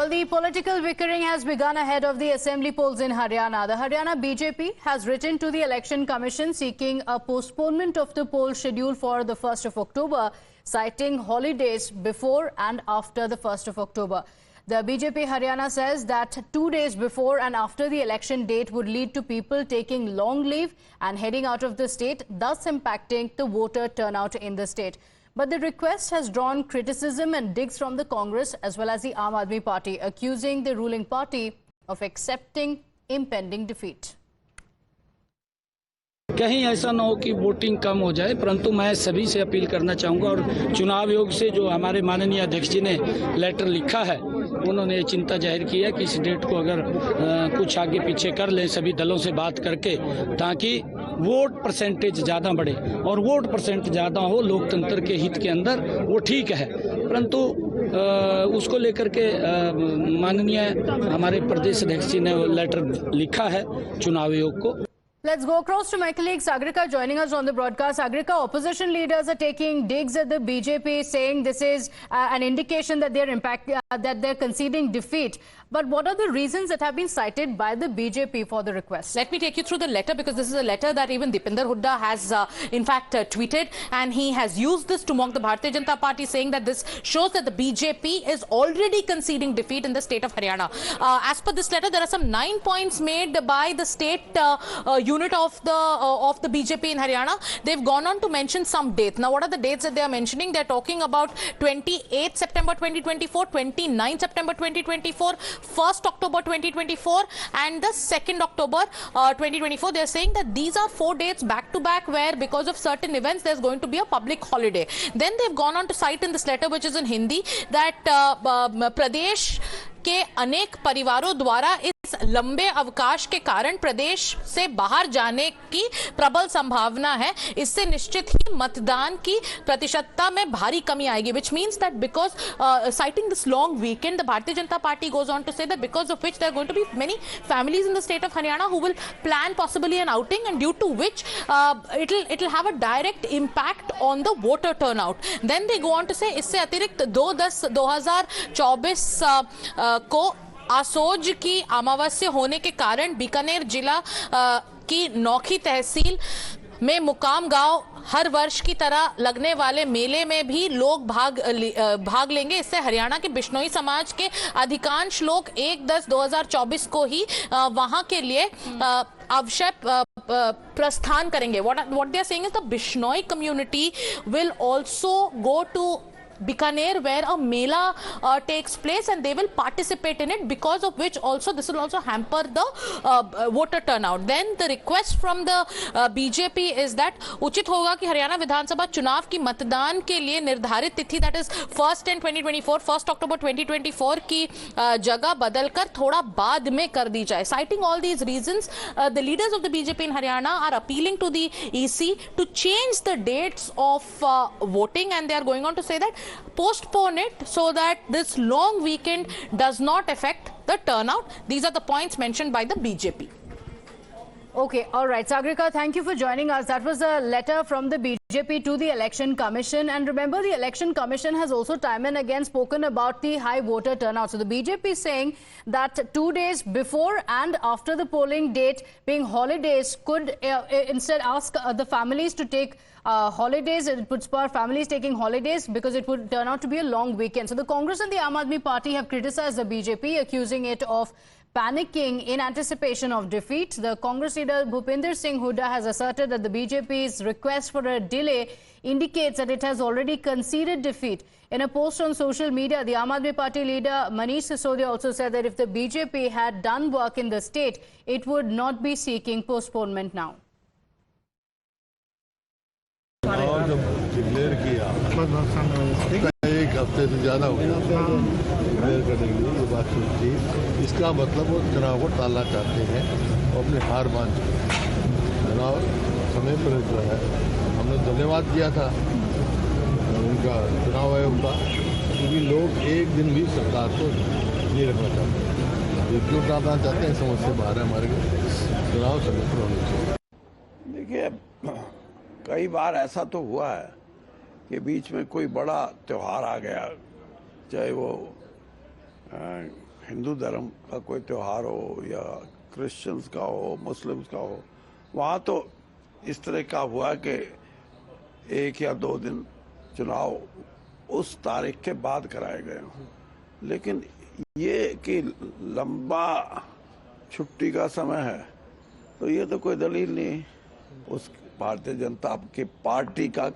Well, the political bickering has begun ahead of the assembly polls in Haryana. The Haryana BJP has written to the Election Commission seeking a postponement of the poll schedule for the 1st of October, citing holidays before and after the 1st of October. The BJP Haryana says that 2 days before and after the election date would lead to people taking long leave and heading out of the state, thus impacting the voter turnout in the state. But the request has drawn criticism and digs from the Congress as well as the Aam Aadmi Party, accusing the ruling party of accepting impending defeat. कहीं ऐसा न हो कि voting कम हो जाए, परंतु मैं सभी से अपील करना चाहूँगा और चुनाव आयोग से जो हमारे माननीय अध्यक्ष जी ने लेटर लिखा है, उन्होंने ये चिंता जाहिर की है कि इस डेट को अगर कुछ आगे पीछे कर लें सभी दलों से बात करके, ताकि वोट परसेंटेज ज़्यादा बढ़े और वोट परसेंट ज़्यादा हो लोकतंत्र के हित के अंदर, वो ठीक है। परंतु उसको लेकर के माननीय हमारे प्रदेश अध्यक्ष जी ने लेटर लिखा है चुनाव आयोग को। Let's go across to my colleague Sagrika joining us on the broadcast. Sagrika, opposition leaders are taking digs at the BJP, saying this is an indication that they're conceding defeat. But what are the reasons that have been cited by the BJP for the request? Let me take you through the letter, because this is a letter that even Dipinder Hooda has in fact tweeted, and he has used this to mock the Bharatiya Janata Party, saying that this shows that the BJP is already conceding defeat in the state of Haryana. As per this letter, there are some 9 points made by the state unit of the BJP in Haryana. They've gone on to mention some dates. Now, what are the dates that they are mentioning? They're talking about 28 September 2024, 29 September 2024, 1st October 2024 and the 2nd October 2024. They're saying that these are 4 dates back to back where because of certain events there's going to be a public holiday. Then they've gone on to cite in this letter, which is in Hindi, that Pradesh के अनेक परिवारों द्वारा इस लंबे अवकाश के कारण प्रदेश से बाहर जाने की प्रबल संभावना है। इससे निश्चित ही मतदान की प्रतिशतता में भारी कमी आएगी, which means that because citing this long weekend, the Bharatiya Janata Party goes on to say that because of which there are going to be many families in the state of Haryana who will plan possibly an outing, and due to which it'll have a direct impact on the voter turnout. Then they go on to say इससे अतिरिक्त 2/10/2024 को आसोज की अमावस्या होने के कारण बीकानेर जिला की नौखी तहसील में मुकाम गांव हर वर्ष की तरह लगने वाले मेले में भी लोग भाग लेंगे। इससे हरियाणा के बिश्नोई समाज के अधिकांश लोग 1/10/2024 को ही वहां के लिए अवश्य प्रस्थान करेंगे। What they are saying is the Bishnoi community will also go to Bikaner, where a mela takes place, and they will participate in it, because of which also this will also hamper the voter turnout. Then the request from the BJP is that उचित होगा कि हरियाणा विधानसभा चुनाव की मतदान के लिए निर्धारित तिथि, that is 1st and 2024, 1st October 2024 की जगह बदलकर थोड़ा बाद में कर दी जाए. Citing all these reasons, the leaders of the BJP in Haryana are appealing to the EC to change the dates of voting, and they are going on to say that postpone it so that this long weekend does not affect the turnout. These are the points mentioned by the BJP. Okay, all right. Sagrika, thank you for joining us. That was a letter from the BJP to the Election Commission. And remember, the Election Commission has also time and again spoken about the high voter turnout. So the BJP is saying that 2 days before and after the polling date being holidays could instead ask the families to take holidays. It would spur families taking holidays because it would turn out to be a long weekend. So the Congress and the Aam Aadmi Party have criticized the BJP, accusing it of panicking in anticipation of defeat. The Congress leader Bhupinder Singh Hooda has asserted that the BJP's request for a delay indicates that it has already conceded defeat. In a post on social media, the Aam Aadmi Party leader Manish Sisodia also said that if the BJP had done work in the state, it would not be seeking postponement now. जब declare किया एक हफ्ते से ज़्यादा हो गया declare करने के लिए ये बात सुनी थी। इसका मतलब वो चुनाव को टालना चाहते हैं और अपनी हार मान चुके हैं। चुनाव समय पर जो है हमने धन्यवाद किया था उनका चुनाव आयोग का, क्योंकि लोग एक दिन भी सरकार को नहीं रखना चाहते हैं। ये क्यों टालना चाहते हैं, समझ से बाहर है हमारे चुनाव समय पर होने चाहिए। देखिए, कई बार ऐसा तो हुआ है कि बीच में कोई बड़ा त्यौहार आ गया, चाहे वो हिंदू धर्म का कोई त्यौहार हो या क्रिश्चियंस का हो, मुस्लिम्स का हो, वहाँ तो इस तरह का हुआ कि 1 या 2 दिन चुनाव उस तारीख के बाद कराए गए हों। लेकिन ये कि लंबा छुट्टी का समय है, तो ये तो कोई दलील नहीं। उस भारतीय जनता की पार्टी का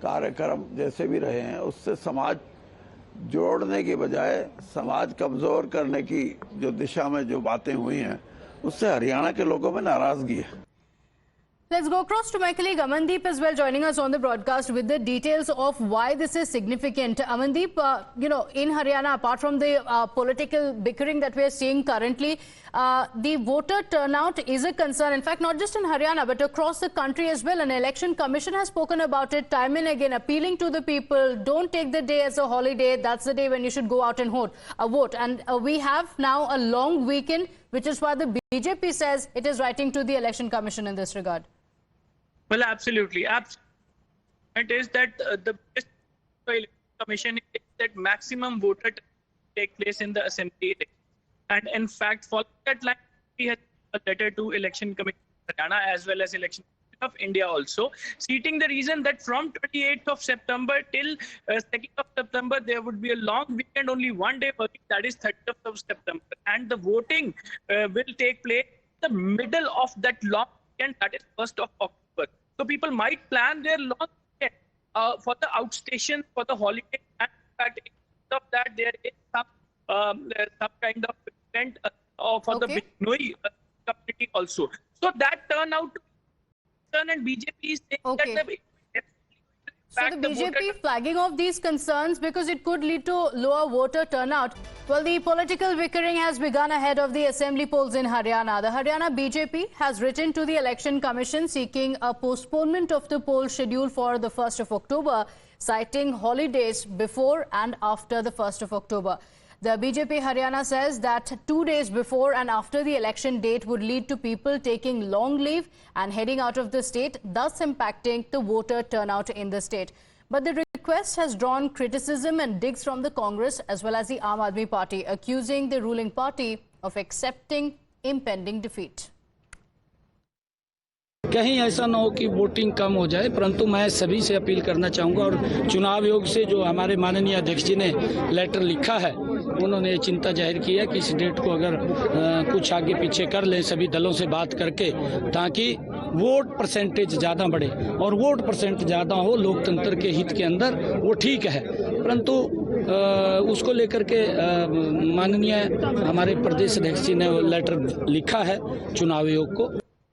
कार्यक्रम जैसे भी रहे हैं, उससे समाज जोड़ने की बजाय समाज कमजोर करने की जो दिशा में जो बातें हुई हैं, उससे हरियाणा के लोगों में नाराजगी है। Let's go across to my colleague Amandeep as well, joining us on the broadcast with the details of why this is significant. Amandeep, in Haryana, apart from the political bickering that we are seeing currently, the voter turnout is a concern. In fact, not just in Haryana, but across the country as well. An election commission has spoken about it time and again, appealing to the people, don't take the day as a holiday. That's the day when you should go out and vote. And we have now a long weekend, which is why the BJP says it is writing to the election commission in this regard. Well, absolutely. It is that the best election commission is that maximum voter take place in the assembly election. And in fact, following that line, we had a letter to election commission of Haryana as well as election of India also, stating the reason that from 28th of September till 2nd of September, there would be a long weekend, only one day working, that is 30th of September. And the voting will take place in the middle of that long weekend, that is 1st of October. So people might plan their long weekend for the outstation, for the holiday, and in fact, instead of that, there is some kind of event for the Bishnoi community also. So that turned out to be, and BJP is saying that the So the BJP flagging off these concerns because it could lead to lower voter turnout. Well, the political bickering has begun ahead of the assembly polls in Haryana. The Haryana BJP has written to the Election Commission seeking a postponement of the poll schedule for the 1st of October, citing holidays before and after the 1st of October. The BJP Haryana says that 2 days before and after the election date would lead to people taking long leave and heading out of the state, thus impacting the voter turnout in the state. But the request has drawn criticism and digs from the Congress as well as the Aam Aadmi Party, accusing the ruling party of accepting impending defeat. कहीं ऐसा ना हो कि voting कम हो जाए, परंतु मैं सभी से अपील करना चाहूँगा और चुनाव आयोग से जो हमारे माननीय अध्यक्ष जी ने लेटर लिखा है, उन्होंने चिंता जाहिर की है कि इस डेट को अगर कुछ आगे पीछे कर लें सभी दलों से बात करके, ताकि वोट परसेंटेज ज़्यादा बढ़े और वोट परसेंट ज़्यादा हो लोकतंत्र के हित के अंदर, वो ठीक है। परंतु उसको लेकर के माननीय हमारे प्रदेश अध्यक्ष जी ने लेटर लिखा है चुनाव आयोग को।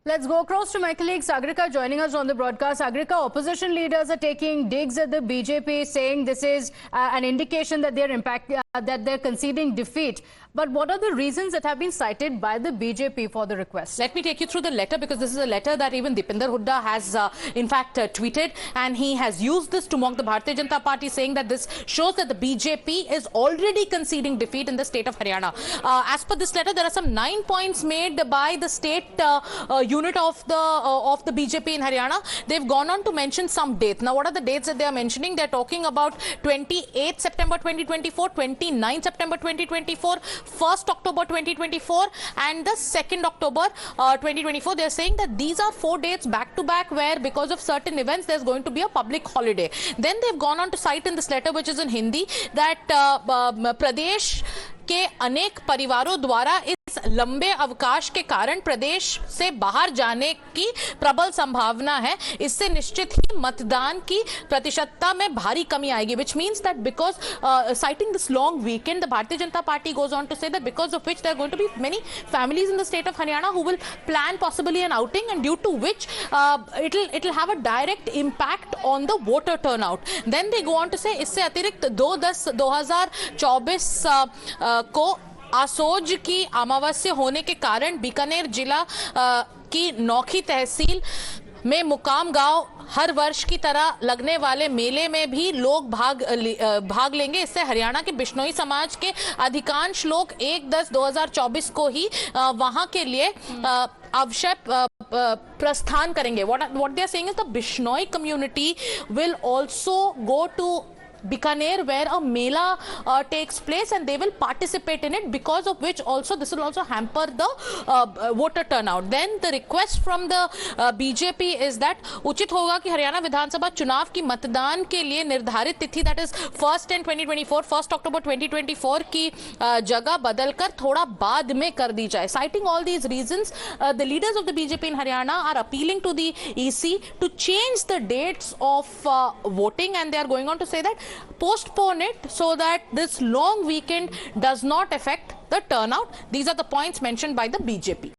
Let's go across to my colleague Sagrika joining us on the broadcast. Sagrika, opposition leaders are taking digs at the BJP, saying this is an indication that they're conceding defeat. But what are the reasons that have been cited by the BJP for the request? Let me take you through the letter, because this is a letter that even Dipinder Hooda has in fact tweeted, and he has used this to mock the Bharatiya Janata Party, saying that this shows that the BJP is already conceding defeat in the state of Haryana. As per this letter, there are some 9 points made by the state unit of the BJP in Haryana. They've gone on to mention some dates. Now, what are the dates that they are mentioning? They're talking about 28th September 2024, 29th September 2024, 1st October 2024 and the 2nd October 2024. They're saying that these are 4 dates back to back where because of certain events there's going to be a public holiday. Then they've gone on to cite in this letter, which is in Hindi, that Pradesh के अनेक परिवारों द्वारा इस लंबे अवकाश के कारण प्रदेश से बाहर जाने की प्रबल संभावना है। इससे निश्चित ही मतदान की प्रतिशतता में भारी कमी आएगी, which means that because citing this long weekend, the Bharatiya Janata Party goes on to say that because of which there are going to be many families in the state of Haryana who will plan possibly an outing, and due to which it'll have a direct impact on the voter turnout. Then they go on to say इससे अतिरिक्त 2/10/2024 को आसोज की अमावस्या होने के कारण बीकानेर जिला की नौखी तहसील में मुकाम गांव हर वर्ष की तरह लगने वाले मेले में भी लोग भाग लेंगे। इससे हरियाणा के बिश्नोई समाज के अधिकांश लोग 1/10/2024 को ही वहां के लिए अवश्य प्रस्थान करेंगे। What they are saying is the Bishnoi community will also go to Bikaner, where a Mela takes place, and they will participate in it, because of which also this will also hamper the voter turnout. Then the request from the BJP is that उचित होगा कि हरियाणा विधानसभा चुनाव की मतदान के लिए निर्धारित तिथि, that is 1st and 2024, 1st October 2024 की जगह बदलकर थोड़ा बाद में कर दी जाए. Citing all these reasons, the leaders of the BJP in Haryana are appealing to the EC to change the dates of voting, and they are going on to say that postpone it so that this long weekend does not affect the turnout. These are the points mentioned by the BJP.